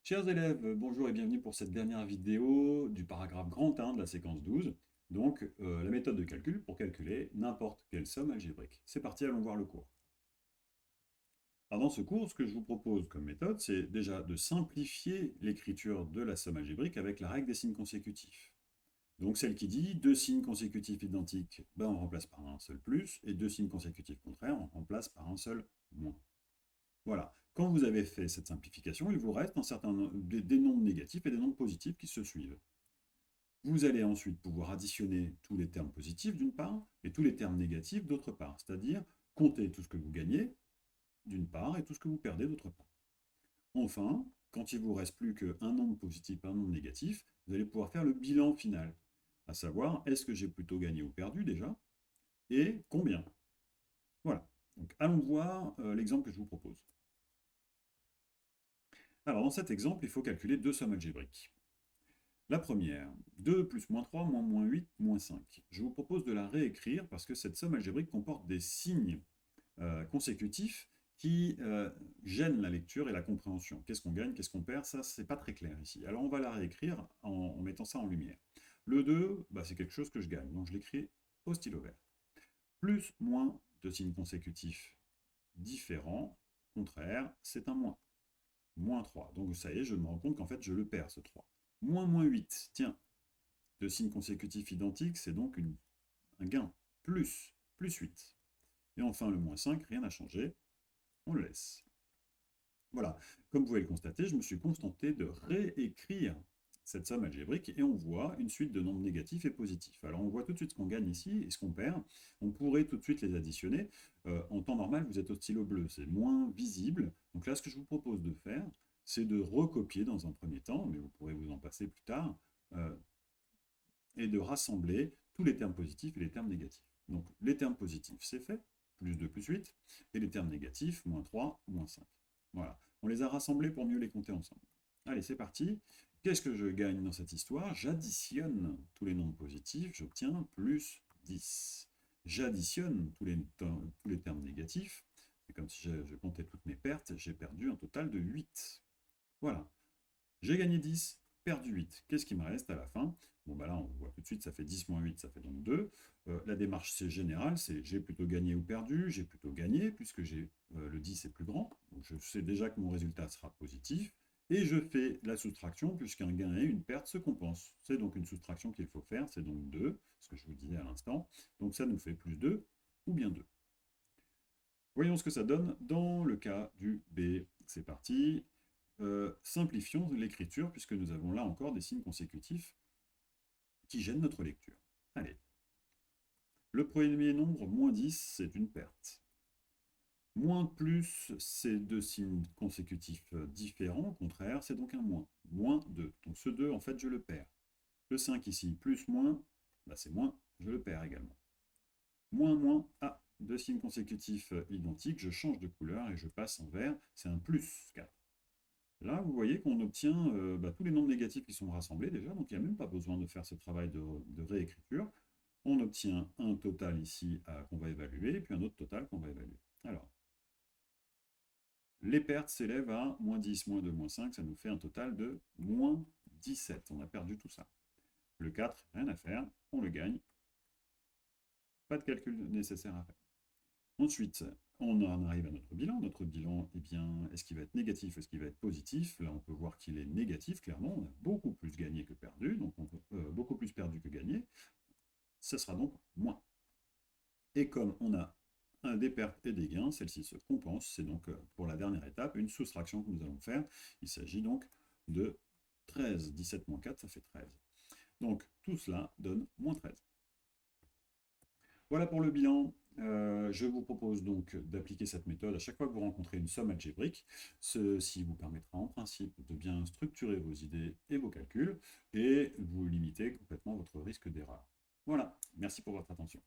Chers élèves, bonjour et bienvenue pour cette dernière vidéo du paragraphe grand 1 de la séquence 12. Donc, la méthode de calcul pour calculer n'importe quelle somme algébrique. C'est parti, allons voir le cours. Alors dans ce cours, ce que je vous propose comme méthode, c'est déjà de simplifier l'écriture de la somme algébrique avec la règle des signes consécutifs. Donc celle qui dit deux signes consécutifs identiques, ben, on remplace par un seul plus, et deux signes consécutifs contraires, on remplace par un seul moins. Voilà. Quand vous avez fait cette simplification, il vous reste des nombres négatifs et des nombres positifs qui se suivent. Vous allez ensuite pouvoir additionner tous les termes positifs d'une part et tous les termes négatifs d'autre part, c'est-à-dire compter tout ce que vous gagnez d'une part et tout ce que vous perdez d'autre part. Enfin, quand il vous reste plus qu'un nombre positif et un nombre négatif, vous allez pouvoir faire le bilan final, à savoir est-ce que j'ai plutôt gagné ou perdu déjà et combien. Voilà. Donc allons voir l'exemple que je vous propose. Alors, dans cet exemple, il faut calculer deux sommes algébriques. La première, 2 plus moins 3, moins 8, moins 5. Je vous propose de la réécrire parce que cette somme algébrique comporte des signes consécutifs qui gênent la lecture et la compréhension. Qu'est-ce qu'on gagne, qu'est-ce qu'on perd, ça, c'est pas très clair ici. Alors, on va la réécrire en mettant ça en lumière. Le 2, bah, c'est quelque chose que je gagne, donc je l'écris au stylo vert. Plus, moins, deux signes consécutifs différents, contraires, c'est un moins. Moins 3. Donc ça y est, je me rends compte qu'en fait, je le perds, ce 3. Moins 8. Tiens, deux signes consécutifs identiques, c'est donc un gain. Plus 8. Et enfin, le moins 5, rien n'a changé. On le laisse. Voilà. Comme vous pouvez le constater, je me suis contenté de réécrire cette somme algébrique et on voit une suite de nombres négatifs et positifs. Alors on voit tout de suite ce qu'on gagne ici et ce qu'on perd. On pourrait tout de suite les additionner. En temps normal, vous êtes au stylo bleu, c'est moins visible. Donc là, ce que je vous propose de faire, c'est de recopier dans un premier temps, mais vous pourrez vous en passer plus tard, et de rassembler tous les termes positifs et les termes négatifs. Donc les termes positifs, c'est fait, plus 2 plus 8, et les termes négatifs, moins 3, moins 5. Voilà, on les a rassemblés pour mieux les compter ensemble. Allez, c'est parti. Qu'est-ce que je gagne dans cette histoire? J'additionne tous les nombres positifs, j'obtiens plus 10. J'additionne tous les termes négatifs, c'est comme si je comptais toutes mes pertes, j'ai perdu un total de 8. Voilà, j'ai gagné 10, perdu 8. Qu'est-ce qui me reste à la fin? Bon, bah là, on voit tout de suite, ça fait 10 moins 8, ça fait donc 2. La démarche, c'est générale, c'est j'ai plutôt gagné ou perdu. J'ai plutôt gagné, puisque le 10 est plus grand. Donc je sais déjà que mon résultat sera positif. Et je fais la soustraction, puisqu'un gain et une perte se compensent. C'est donc une soustraction qu'il faut faire, c'est donc 2, ce que je vous disais à l'instant. Donc ça nous fait plus 2 ou bien 2. Voyons ce que ça donne dans le cas du B. C'est parti. Simplifions l'écriture, puisque nous avons là encore des signes consécutifs qui gênent notre lecture. Allez. Le premier nombre, moins 10, c'est une perte. Moins plus, c'est deux signes consécutifs différents, contraires, c'est donc un moins. Moins 2. Donc ce 2, en fait, je le perds. Le 5 ici, plus moins, bah c'est moins, je le perds également. Moins, ah, deux signes consécutifs identiques, je change de couleur et je passe en vert, c'est un plus 4. Là, vous voyez qu'on obtient tous les nombres négatifs qui sont rassemblés déjà, donc il n'y a même pas besoin de faire ce travail de réécriture. On obtient un total ici qu'on va évaluer, et puis un autre total qu'on va évaluer. Alors, les pertes s'élèvent à moins 10, moins 2, moins 5, ça nous fait un total de moins 17. On a perdu tout ça. Le 4, rien à faire, on le gagne. Pas de calcul nécessaire à faire. Ensuite, on en arrive à notre bilan. Notre bilan, eh bien, est-ce qu'il va être négatif, est-ce qu'il va être positif? Là, on peut voir qu'il est négatif, clairement. On a beaucoup plus gagné que perdu, donc beaucoup plus perdu que gagné. Ce sera donc moins. Et comme on a des pertes et des gains, celle-ci se compense. C'est donc, pour la dernière étape, une soustraction que nous allons faire. Il s'agit donc de 13. 17 moins 4, ça fait 13. Donc, tout cela donne moins 13. Voilà pour le bilan. Je vous propose donc d'appliquer cette méthode à chaque fois que vous rencontrez une somme algébrique. Ceci vous permettra en principe de bien structurer vos idées et vos calculs et vous limitez complètement votre risque d'erreur. Voilà, merci pour votre attention.